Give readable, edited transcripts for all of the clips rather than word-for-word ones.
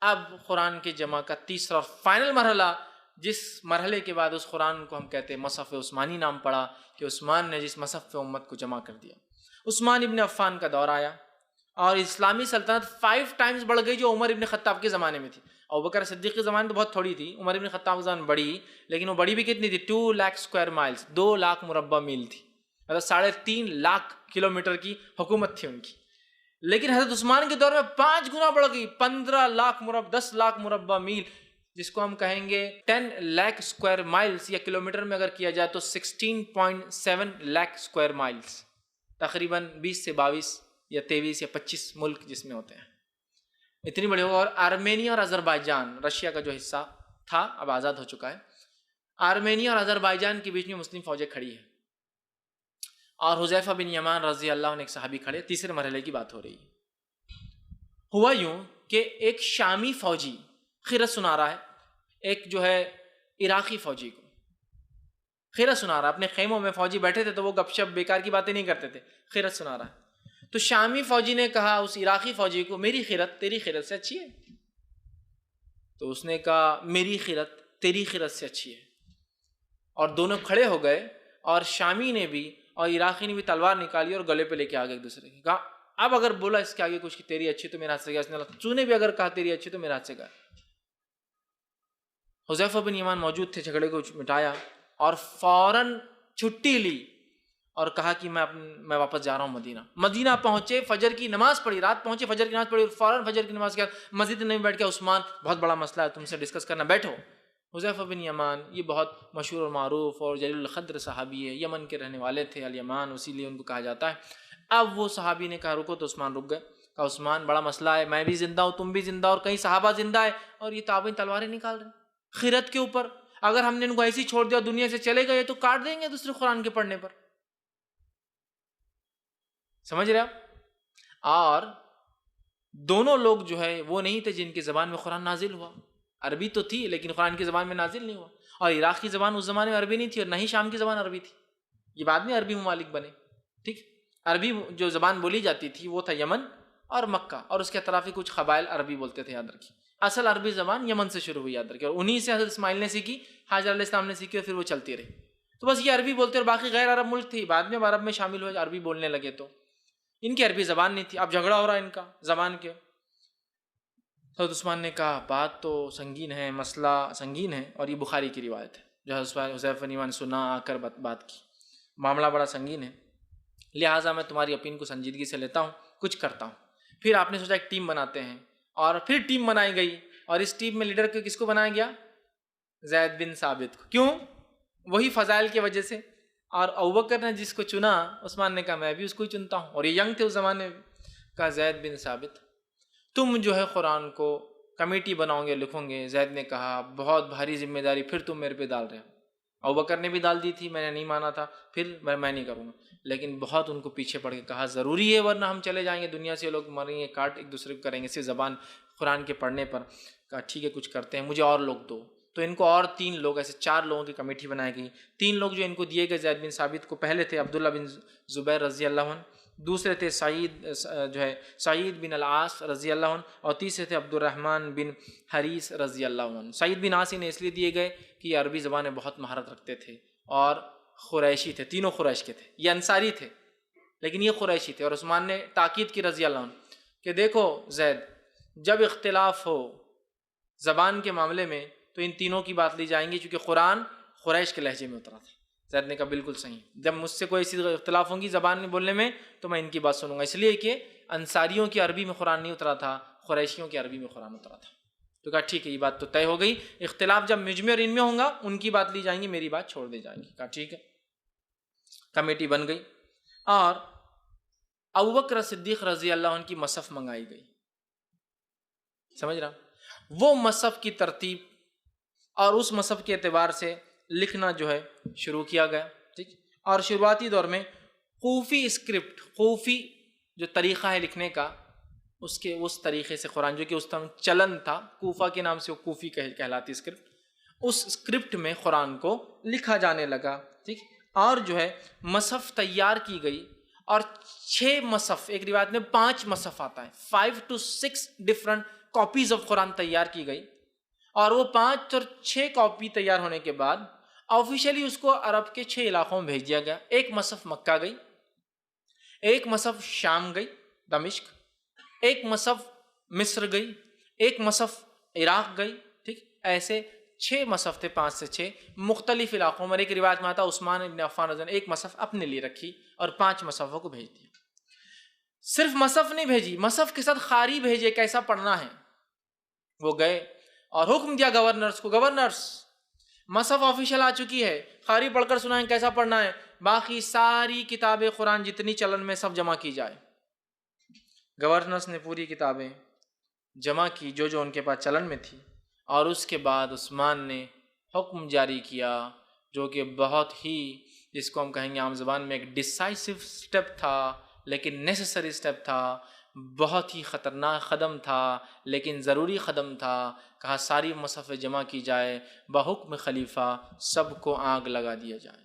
اب قرآن کے جمع کا تیسرا اور فائنل مرحلہ، جس مرحلے کے بعد اس قرآن کو ہم کہتے ہیں مصحف عثمانی نام پڑا، کہ عثمان نے جس مصحف امت کو جمع کر دیا۔ عثمان ابن عفان کا دور آیا اور اسلامی سلطنت 5 ٹائمز بڑھ گئی جو عمر ابن خطاب کے زمانے میں تھی۔ ابوبکر صدیق کے زمانے تو بہت تھوڑی تھی، عمر ابن خطاب کے زمانے بڑی، لیکن وہ بڑی بھی کتنی تھی؟ 2 لاکھ اسکوائر مائلز، 2 لاکھ مربع میل تھی، مطلب 3.5 لاکھ کلومیٹر کی حکومت تھی ان کی۔ لیکن حضرت عثمان کے دور میں 5 گنا بڑھ گئی، 15 لاکھ مربع 10 لاکھ مربع میل، جس کو ہم کہیں گے 10 لاکھ اسکوائر مائلز، یا کلومیٹر میں اگر کیا جائے تو 16.7 لاکھ اسکوائر مائلز، تقریباً 20 سے 22 یا 23 یا 25 ملک جس میں ہوتے ہیں، اتنی بڑی ہوگا۔ اور آرمینیا اور آذربائیجان، رشیا کا جو حصہ تھا اب آزاد ہو چکا ہے، آرمینیا اور آذربائیجان کے بیچ میں مسلم فوجیں کھڑی ہیں، اور حذیفہ بن یمان رضی اللہ عنہ ایک صحابی کھڑے۔ تیسرے مرحلے کی بات ہو رہی ہے۔ ہوا یوں کہ ایک شامی فوجی خیرت سنا رہا ہے، ایک جو ہے عراقی فوجی کو خیرت سنا رہا ہے۔ اپنے خیموں میں فوجی بیٹھے تھے تو وہ گپ شپ بیکار کی باتیں نہیں کرتے تھے، خیرت سنا رہا ہے۔ تو شامی فوجی نے کہا اس عراقی فوجی کو، میری خیرت تیری خیرت سے اچھی ہے؟ تو اس نے کہا میری خیرت تیری خیرت سے اچھی ہے، اور دونوں کھڑے ہو گئے، اور شامی نے بھی اور عراقی نے بھی تلوار نکالی اور گلے پہ لے کے آگے ایک دوسرے کے۔ کہا اب اگر بولا اس کے آگے کچھ کہ تیری اچھی تو میرے ہاتھ سے گیا، اس نے تو نے بھی اگر کہا تیری اچھی تو میرے ہاتھ سے گیا۔ حذیفہ بن یمان موجود تھے، جھگڑے کو مٹایا اور فوراً چھٹی لی اور کہا کہ میں واپس جا رہا ہوں مدینہ۔ مدینہ پہنچے، فجر کی نماز پڑھی، رات پہنچے، فجر کی نماز پڑھی، اور فوراً فجر کی نماز کے بعد مسجد میں بیٹھ کے عثمان بہت بڑا مسئلہ ہے تم سے ڈسکس کرنا، بیٹھو۔ حذیفہ بن یمان یہ بہت مشہور اور معروف اور جلیل القدر صحابی ہے، یمن کے رہنے والے تھے، الیمان اسی لیے ان کو کہا جاتا ہے۔ اب وہ صحابی نے کہا رکو، تو عثمان رک گئے۔ کہا عثمان بڑا مسئلہ ہے، میں بھی زندہ ہوں، تم بھی زندہ اور کئی صحابہ زندہ ہے، اور یہ تابعین تلواریں نکال رہے ہیں خیرت کے اوپر۔ اگر ہم نے ان کو ایسے ہی چھوڑ دیا دنیا سے چلے گئے تو کاٹ دیں گے دوسرے قرآن کے پڑھنے پر، سمجھ رہے آپ؟ اور دونوں لوگ جو ہے وہ نہیں تھے جن کی زبان میں قرآن نازل ہوا، عربی تو تھی لیکن قرآن کی زبان میں نازل نہیں ہوا، اور عراق کی زبان اس زمانے میں عربی نہیں تھی، اور نہ ہی شام کی زبان عربی تھی، یہ بعد میں عربی ممالک بنے۔ ٹھیک، عربی جو زبان بولی جاتی تھی وہ تھا یمن اور مکہ، اور اس کے اطرافی کچھ قبائل عربی بولتے تھے، یاد رکھیے۔ اصل عربی زبان یمن سے شروع ہوئی، یاد رکھیے، اور انہی سے حضرت اسماعیل نے سیکھی، حاجر علیہ السلام نے سیکھی، اور پھر وہ چلتی رہی۔ تو بس یہ عربی بولتے، اور باقی غیر عرب ملک تھی، بعد میں عرب میں شامل ہوئے، عربی بولنے لگے، تو ان کی عربی زبان نہیں تھی۔ اب جھگڑا ہو رہا ہے ان کا زبان کے۔ حضرت عثمان نے کہا بات تو سنگین ہے، مسئلہ سنگین ہے، اور یہ بخاری کی روایت ہے جو حذیفہ بن یمان سنا آ کر بات کی، معاملہ بڑا سنگین ہے، لہٰذا میں تمہاری اپین کو سنجیدگی سے لیتا ہوں، کچھ کرتا ہوں۔ پھر آپ نے سوچا ایک ٹیم بناتے ہیں، اور پھر ٹیم بنائی گئی، اور اس ٹیم میں لیڈر کس کو بنایا گیا؟ زید بن ثابت کو۔ کیوں؟ وہی فضائل کی وجہ سے۔ اور ابوبکر نے جس کو چنا، عثمان نے کہا میں بھی اس کو ہی چنتا ہوں، اور یہ ینگ تھے اس زمانے میں۔ کہا زید بن ثابت تم جو ہے قرآن کو کمیٹی بناؤ گے، لکھو گے۔ زید نے کہا بہت بھاری ذمہ داری پھر تم میرے پہ ڈال رہے ہو، ابوبکر نے بھی ڈال دی تھی، میں نے نہیں مانا تھا، پھر میں نہیں کروں گا، لیکن بہت ان کو پیچھے پڑ کے کہا ضروری ہے ورنہ ہم چلے جائیں گے دنیا سے، لوگ مریں گے، کاٹ ایک دوسرے کو کریں گے صرف زبان قرآن کے پڑھنے پر۔ کہا ٹھیک ہے کچھ کرتے ہیں، مجھے اور لوگ دو۔ تو ان کو اور 3 لوگ، ایسے 4 لوگوں کی کمیٹی بنائی گئی۔ 3 لوگ جو ان کو دیے گئے زید بن ثابت کو، پہلے تھے عبداللہ بن زبیر رضی اللہ عنہ، دوسرے تھے سعید بن العاص رضی اللہ عنہ، اور تیسرے تھے عبد الرحمن بن حریث رضی اللہ عنہ۔ سعید بن عاص انہیں اس لیے دیے گئے کہ یہ عربی زبان میں بہت مہارت رکھتے تھے، اور قریشی تھے، تینوں قریش کے تھے، یہ انصاری تھے لیکن یہ قریشی تھے۔ اور عثمان نے تاکید کی رضی اللہ عنہ کہ دیکھو زید، جب اختلاف ہو زبان کے معاملے میں تو ان تینوں کی بات لی جائیں گی، چونکہ قرآن قریش کے لہجے میں اترا تھا۔ زید نے کہا بالکل صحیح، جب مجھ سے کوئی ایسی اختلاف ہوں گی زبان میں بولنے میں تو میں ان کی بات سنوں گا، اس لیے کہ انصاریوں کی عربی میں قرآن نہیں اترا تھا، قریشیوں کی عربی میں قرآن اترا تھا۔ تو کہا ٹھیک ہے، یہ بات تو طے ہو گئی، اختلاف جب مجھ میں اور ان میں ہوں گا ان کی بات لی جائیں گی، میری بات چھوڑ دی جائیں گی۔ کہا ٹھیک ہے، کمیٹی بن گئی، اور ابوبکر صدیق رضی اللہ عنہ کی مصحف منگائی گئی، سمجھ رہا؟ وہ مصحف کی ترتیب اور اس مصحف کے اعتبار سے لکھنا جو ہے شروع کیا گیا، ٹھیک۔ اور شروعاتی دور میں کوفی اسکرپٹ، کوفی جو طریقہ ہے لکھنے کا، اس طریقے سے قرآن، جو کہ اس ٹائم چلن تھا، کوفہ کے نام سے وہ کوفی کہلاتی اسکرپٹ، اس اسکرپٹ میں قرآن کو لکھا جانے لگا، ٹھیک۔ اور جو ہے مصحف تیار کی گئی، اور 6 مصحف، ایک روایت میں 5 مصحف آتا ہے، 5 to 6 ڈفرنٹ کاپیز آف قرآن تیار کی گئی، اور وہ 5 اور 6 کاپی تیار ہونے کے بعد آفیشیلی اس کو عرب کے 6 علاقوں میں بھیج دیا گیا۔ ایک مصحف مکہ گئی، ایک مصحف شام گئی دمشق، ایک مصحف مصر گئی، ایک مصحف عراق گئی، ٹھیک، ایسے 6 مصحف تھے، 5 سے 6 مختلف علاقوں میں۔ ایک روایت میں آتا عثمان بن عفان رضی اللہ عنہ ایک مصحف اپنے لیے رکھی اور 5 مصحفوں کو بھیج دیا۔ صرف مصحف نہیں بھیجی، مصحف کے ساتھ قاری بھیجے کیسا پڑھنا ہے۔ وہ گئے اور حکم دیا گورنرز کو، گورنرز مصحف آفیشیل آ چکی ہے، قاری پڑھ کر سنائیں کیسا پڑھنا ہے، باقی ساری کتابیں قرآن جتنی چلن میں سب جمع کی جائے۔ گورنرز نے پوری کتابیں جمع کی جو جو ان کے پاس چلن میں تھی، اور اس کے بعد عثمان نے حکم جاری کیا جو کہ بہت ہی، جس کو ہم کہیں گے عام زبان میں ایک ڈیسائسو سٹیپ تھا، لیکن نیسیسری سٹیپ تھا، بہت ہی خطرناک قدم تھا لیکن ضروری قدم تھا۔ کہا ساری مصحف جمع کی جائے، بحکم خلیفہ سب کو آگ لگا دیا جائے۔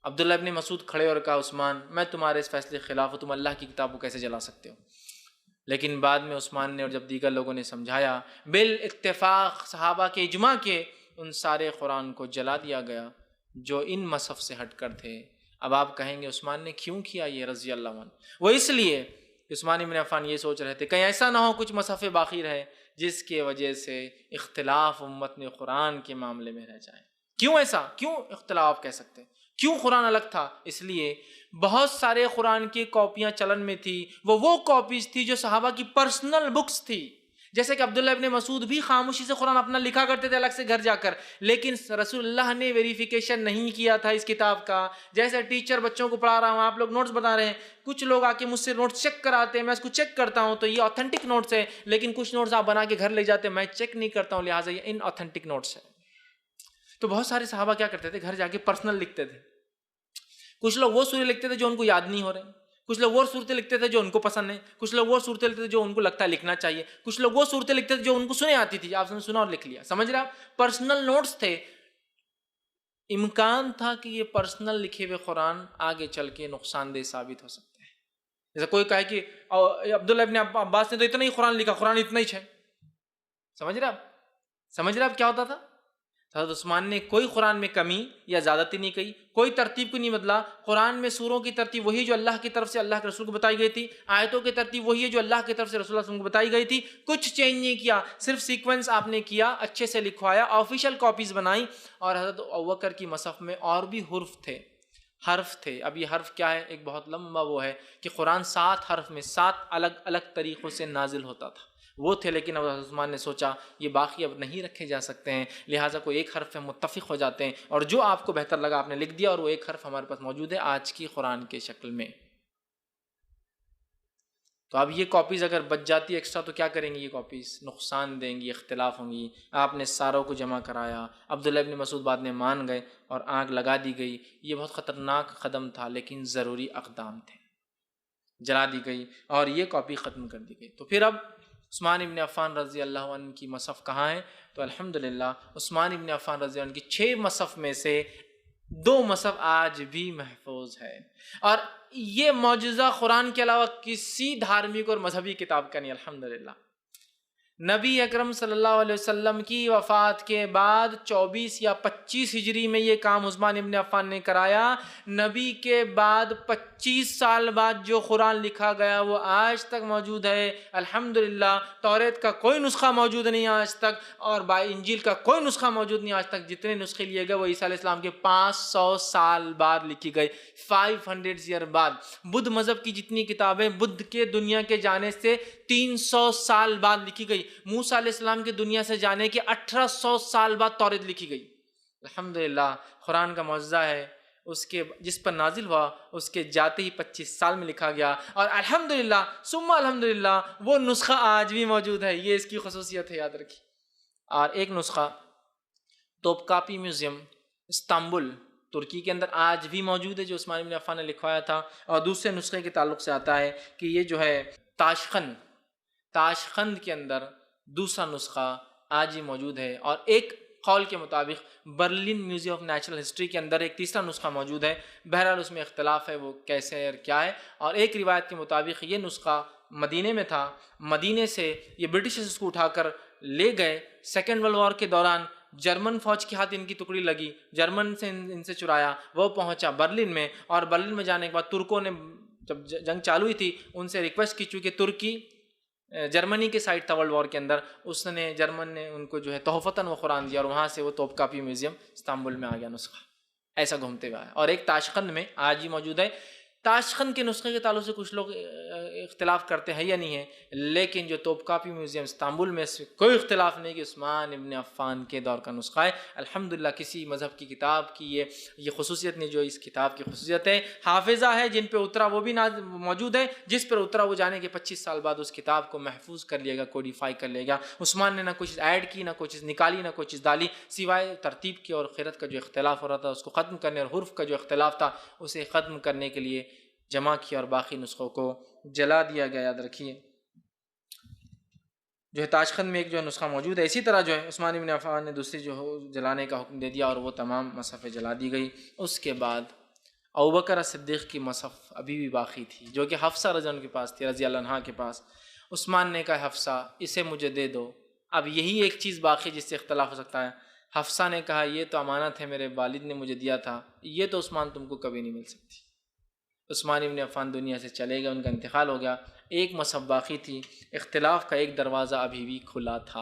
عبداللہ ابن مسعود کھڑے اور کہا عثمان میں تمہارے اس فیصلے کے خلاف ہوں، تم اللہ کی کتاب کو کیسے جلا سکتے ہو؟ لیکن بعد میں عثمان نے اور جب دیگر لوگوں نے سمجھایا، بالاتفاق صحابہ کے اجماع کے ان سارے قرآن کو جلا دیا گیا جو ان مصحف سے ہٹ کر تھے۔ اب آپ کہیں گے عثمان نے کیوں کیا یہ رضی اللہ عنہ؟ وہ اس لیے عثمان بن عفان یہ سوچ رہے تھے کہیں ایسا نہ ہو کچھ مصحف باقی رہے جس کی وجہ سے اختلاف امت میں قرآن کے معاملے میں رہ جائے۔ کیوں ایسا؟ کیوں اختلاف کہہ سکتے؟ کیوں قرآن الگ تھا؟ اس لیے بہت سارے قرآن کی کاپیاں چلن میں تھی، وہ کاپیز تھی جو صحابہ کی پرسنل بکس تھی۔ جیسے کہ عبداللہ ابن مسعود بھی خاموشی سے قرآن اپنا لکھا کرتے تھے الگ سے گھر جا کر، لیکن رسول اللہ نے ویریفیکیشن نہیں کیا تھا اس کتاب کا۔ جیسے ٹیچر بچوں کو پڑھا رہا ہوں، آپ لوگ نوٹس بتا رہے ہیں، کچھ لوگ آ کے مجھ سے نوٹس چیک کراتے ہیں، میں اس کو چیک کرتا ہوں تو یہ آتھینٹک نوٹس ہے، لیکن کچھ نوٹس آپ بنا کے گھر لے جاتے ہیں، میں چیک نہیں کرتا ہوں، لہٰذا یہ ان آتھینٹک نوٹس ہے۔ تو بہت سارے صحابہ کیا کرتے تھے، گھر جا کے پرسنل لکھتے تھے۔ کچھ لوگ وہ سورے لکھتے تھے جو ان کو یاد نہیں ہو رہے، کچھ لوگ وہ صورتیں لکھتے تھے جو ان کو پسند ہے، کچھ لوگ وہ صورتیں لکھتے تھے جو ان کو لگتا ہے لکھنا چاہیے، کچھ لوگ وہ صورتیں لکھتے تھے جو ان کو سنے آتی تھی، آپ نے سنا اور لکھ لیا، سمجھ رہے آپ؟ پرسنل نوٹس تھے۔ امکان تھا کہ یہ پرسنل لکھے ہوئے قرآن آگے چل کے نقصان دہ ثابت ہو سکتے ہیں۔ جیسے کوئی کہے کہ عبداللہ ابن عباس نے تو اتنا ہی قرآن لکھا، قرآن اتنا ہی ہے، سمجھ رہے آپ کیا ہوتا تھا؟ حضرت عثمان نے کوئی قرآن میں کمی یا زیادتی نہیں کی، کوئی ترتیب کو نہیں بدلا۔ قرآن میں سوروں کی ترتیب وہی جو اللہ کی طرف سے اللہ کے رسول کو بتائی گئی تھی، آیتوں کی ترتیب وہی ہے جو اللہ کی طرف سے رسول اللہ صلی اللہ علیہ وسلم کو بتائی گئی تھی، کچھ چینج نہیں کیا، صرف سیکوینس آپ نے کیا، اچھے سے لکھوایا، آفیشیل کاپیز بنائی۔ اور حضرت ابوبکر کی مصحف میں اور بھی حرف تھے۔ اب یہ حرف کیا ہے؟ ایک بہت لمبا وہ ہے کہ قرآن 7 حرف میں 7 الگ الگ طریقوں سے نازل ہوتا تھا، وہ تھے، لیکن اب عثمان نے سوچا یہ باقی اب نہیں رکھے جا سکتے ہیں، لہٰذا کوئی ایک حرف پہ متفق ہو جاتے ہیں، اور جو آپ کو بہتر لگا آپ نے لکھ دیا، اور وہ ایک حرف ہمارے پاس موجود ہے آج کی قرآن کے شکل میں۔ تو اب یہ کاپیز اگر بچ جاتی ایکسٹرا تو کیا کریں گی؟ یہ کاپیز نقصان دیں گی، اختلاف ہوں گی۔ آپ نے ساروں کو جمع کرایا، عبداللہ ابن مسعود بعد میں مان گئے اور آگ لگا دی گئی۔ یہ بہت خطرناک قدم تھا لیکن ضروری اقدام تھے، جلا دی گئی اور یہ کاپی ختم کر دی گئی۔ تو پھر اب عثمان ابن عفان رضی اللہ عنہ کی مصحف کہاں ہے؟ تو الحمدللہ عثمان ابن عفان رضی اللہ عنہ کی 6 مصحف میں سے 2 مصحف آج بھی محفوظ ہے، اور یہ معجزہ قرآن کے علاوہ کسی دھارمک اور مذہبی کتاب کا نہیں۔ الحمدللہ نبی اکرم صلی اللہ علیہ وسلم کی وفات کے بعد 24 یا 25 ہجری میں یہ کام عثمان ابن عفان نے کرایا۔ نبی کے بعد 25 سال بعد جو قرآن لکھا گیا وہ آج تک موجود ہے الحمدللہ۔ توریت کا کوئی نسخہ موجود نہیں آج تک، اور انجیل کا کوئی نسخہ موجود نہیں آج تک۔ جتنے نسخے لیے گئے وہ عیسیٰ علیہ السلام کے 500 سال بعد لکھی گئی، 500 ایئر بعد۔ بدھ مذہب کی جتنی کتابیں بدھ کے دنیا کے جانے سے 300 سال بعد لکھی گئی، موسیٰ علیہ السلام کی دنیا سے جانے کے 1800 سال بعد توریت لکھی گئی۔ الحمدللہ قرآن کا معجزہ ہے، اس کے جس پر نازل ہوا اس کے جاتے ہی 25 سال میں لکھا گیا، اور الحمدللہ ثم الحمدللہ وہ نسخہ آج بھی موجود ہے، یہ اس کی خصوصیت ہے، یاد رکھیے۔ اور ایک نسخہ توپکاپی میوزیم استنبول ترکی کے اندر آج بھی موجود ہے جو عثمان بن عفان نے لکھوایا تھا، اور دوسرے نسخے کے تعلق سے آتا ہے کہ یہ جو ہے تاشقند کے اندر دوسرا نسخہ آج ہی موجود ہے، اور ایک قول کے مطابق Berlin museum of natural history کے اندر ایک تیسرا نسخہ موجود ہے۔ بہرحال اس میں اختلاف ہے وہ کیسے ہے اور کیا ہے، اور ایک روایت کے مطابق یہ نسخہ مدینے میں تھا، مدینے سے یہ برٹشرز اس کو اٹھا کر لے گئے۔ سیکنڈ ورلڈ وار کے دوران جرمن فوج کے ہاتھ ان کی ٹکڑی لگی، جرمن سے ان سے چرایا، وہ پہنچا برلن میں، اور برلن میں جانے کے بعد ترکوں نے جب جنگ چالو ہوئی تھی ان سے ریکویسٹ کی، چونکہ ترکی جرمنی کے سائڈ تھا ورلڈ وار کے اندر، اس نے جرمن نے ان کو جو ہے تحفتاً وہ قرآن دیا، اور وہاں سے وہ توپ کاپی میوزیم استنبول میں آ گیا نسخہ، ایسا گھومتے ہوئے آیا۔ اور ایک تاشقند میں آج ہی موجود ہے۔ تاشقند کے نسخے کے تعلق سے کچھ لوگ اختلاف کرتے ہیں یا نہیں ہے، لیکن جو توپ کاپی میوزیم استنبول میں اس کوئی اختلاف نہیں کہ عثمان ابن عفان کے دور کا نسخہ ہے۔ الحمدللہ کسی مذہب کی کتاب کی یہ خصوصیت نہیں جو اس کتاب کی خصوصیت ہے۔ حافظہ ہے جن پہ اترا وہ بھی موجود ہے، جس پر اترا وہ جانے کے 25 سال بعد اس کتاب کو محفوظ کر لے گا، کوڈیفائی کر لے گا۔ عثمان نے نہ کوئی چیز ایڈ کی، نہ کوئی چیز نکالی، نہ کوئی چیز ڈالی، سوائے ترتیب کی اور قرأت کا جو اختلاف ہو رہا تھا اس کو ختم کرنے، اور حرف کا جو اختلاف تھا اسے ختم کرنے کے لیے جمع کیا، اور باقی نسخوں کو جلا دیا گیا۔ یاد رکھیے جو ہے تاشقند میں ایک جو نسخہ موجود ہے۔ اسی طرح جو ہے عثمان بن عفان نے دوسری جو جلانے کا حکم دے دیا، اور وہ تمام مصحفیں جلا دی گئی۔ اس کے بعد ابوبکر صدیق کی مصحف ابھی بھی باقی تھی، جو کہ حفصہ رضی اللہ عنہ کے پاس تھی، رضی اللہ عنہ کے پاس۔ عثمان نے کہا حفصہ اسے مجھے دے دو۔ اب یہی ایک چیز باقی جس سے اختلاف ہو سکتا ہے۔ حفصہ نے کہا یہ تو امانت ہے، میرے والد نے مجھے دیا تھا، یہ تو عثمان تم کو کبھی نہیں مل سکتی۔ عثمان ابن عفان دنیا سے چلے گئے، ان کا انتقال ہو گیا، ایک مصحف باقی تھی، اختلاف کا ایک دروازہ ابھی بھی کھلا تھا،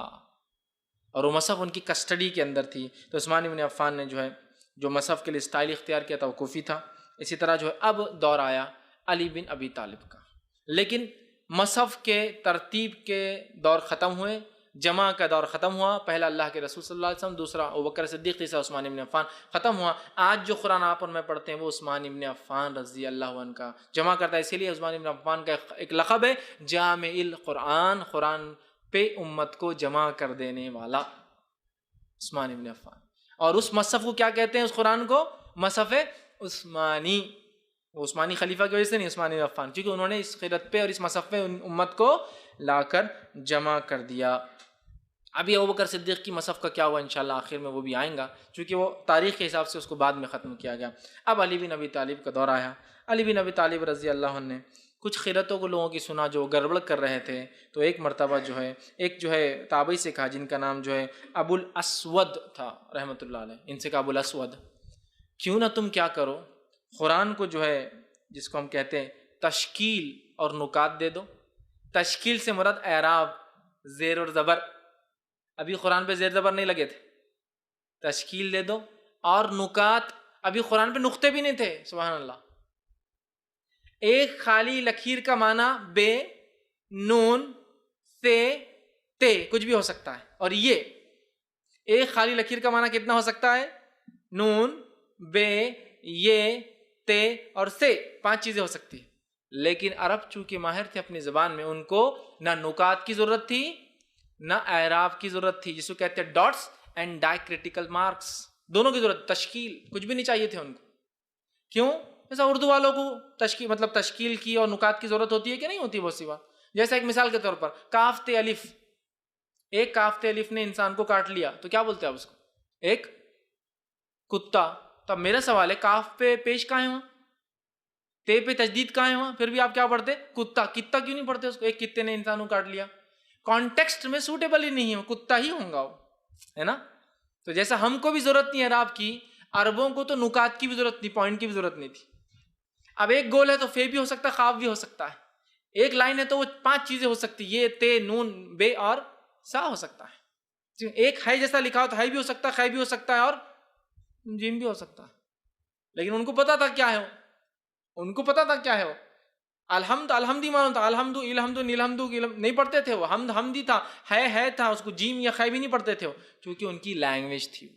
اور وہ مصحف ان کی کسٹڈی کے اندر تھی۔ تو عثمان ابن عفان نے جو ہے جو مصحف کے لیے اسٹائل اختیار کیا تھا وہ کوفی تھا۔ اسی طرح جو ہے اب دور آیا علی بن ابی طالب کا، لیکن مصحف کے ترتیب کے دور ختم ہوئے، جمع کا دور ختم ہوا، پہلا اللہ کے رسول صلی اللہ علیہ وسلم، دوسرا ابوبکر صدیق، تیسرا عثمان ابن عفان، ختم ہوا۔ آج جو قرآن آپ اور میں پڑھتے ہیں وہ عثمان ابن عفان رضی اللہ عنہ کا جمع کرتا ہے، اسی لیے عثمان ابن عفان کا ایک لقب ہے جامع القرآن، قرآن پہ امت کو جمع کر دینے والا عثمان ابن عفان۔ اور اس مصحف کو کیا کہتے ہیں؟ اس قرآن کو مصحف عثمانی، وہ عثمانی خلیفہ کی وجہ سے نہیں، عثمان ابن عفان، کیونکہ انہوں نے اس قرأت پہ اور اس مصحف پہ امت کو لا کر جمع کر دیا۔ ابھی ابوبکر صدیق کی مصحف کا کیا ہوا انشاءاللہ آخر میں وہ بھی آئیں گا، چونکہ وہ تاریخ کے حساب سے اس کو بعد میں ختم کیا گیا۔ اب علی بن ابی طالب کا دور آیا۔ علی بن ابی طالب رضی اللہ عنہ نے کچھ قرأتوں کو لوگوں کی سنا جو گڑبڑ کر رہے تھے، تو ایک مرتبہ جو ہے ایک جو ہے تابعی سے کہا جن کا نام جو ہے ابو الاسود تھا رحمۃ اللہ علیہ، ان سے کہا ابو الاسود کیوں نہ تم کیا کرو، قرآن کو جو ہے جس کو ہم کہتے ہیں تشکیل اور نکات دے دو۔ تشکیل سے مراد اعراب، زیر اور زبر، ابھی قرآن پہ زیر زبر نہیں لگے تھے، تشکیل دے دو، اور نکات، ابھی قرآن پہ نقطے بھی نہیں تھے، سبحان اللہ۔ ایک خالی لکیر کا معنی بے، نون، سے، تے کچھ بھی ہو سکتا ہے، اور یہ ایک خالی لکیر کا معنی کتنا ہو سکتا ہے؟ نون، بے، یہ، تے اور سے، 5 چیزیں ہو سکتی ہیں۔ لیکن عرب چونکہ ماہر تھے اپنی زبان میں، ان کو نہ نکات کی ضرورت تھی نہ اعراب کی ضرورت تھی، جس کو کہتے ہیں ڈاٹس اینڈ ڈائیکریٹیکل مارکس، دونوں کی ضرورت، تشکیل کچھ بھی نہیں چاہیے تھے ان کو۔ کیوں؟ جیسا اردو والوں کو تشکیل مطلب تشکیل کی اور نکات کی ضرورت ہوتی ہے کہ نہیں ہوتی بہت سی بات۔ جیسا ایک مثال کے طور پر کاف تے الف، ایک کاف تے الف نے انسان کو کاٹ لیا تو کیا بولتے ہیں آپ اس کو؟ ایک کتا۔ تو اب میرا سوال ہے کاف پہ پیش کہاں ہے وہاں؟ تے پہ تجدید کہاں ہے وہاں؟ پھر بھی آپ کیا پڑھتے؟ کتا۔ کتا کیوں نہیں پڑھتے اس کو؟ ایک کتے نے انسان کو کاٹ لیا، کانٹیکسٹ میں سوٹیبل ہی نہیں ہے، وہ کتا ہی ہوں گا وہ، ہے نا؟ تو جیسا ہم کو بھی ضرورت نہیں ہے اعراب کی، عربوں کو تو نکات کی بھی ضرورت نہیں، پوائنٹ کی بھی ضرورت نہیں تھی۔ اب ایک گول ہے تو فے بھی ہو سکتا ہے، خاف بھی ہو سکتا ہے، ایک لائن ہے تو وہ 5 چیزیں ہو سکتی، یہ، تے، نون، بے اور سا ہو سکتا ہے۔ ایک ہے جیسا لکھا ہو تو ہے بھی ہو سکتا ہے، خے بھی ہو سکتا ہے، اور جیم بھی ہو سکتا ہے۔ لیکن ان کو پتا تھا کیا ہے وہ، ان کو پتا تھا کیا ہے وہ۔ الحمد الحمدی معلوم تھا، الحمد الحمد الحمد نہیں پڑھتے تھے وہ، حمد حمدی تھا، ہے تھا، اس کو جیم یا خے بھی نہیں پڑھتے تھے وہ، کیونکہ ان کی لینگویج تھی۔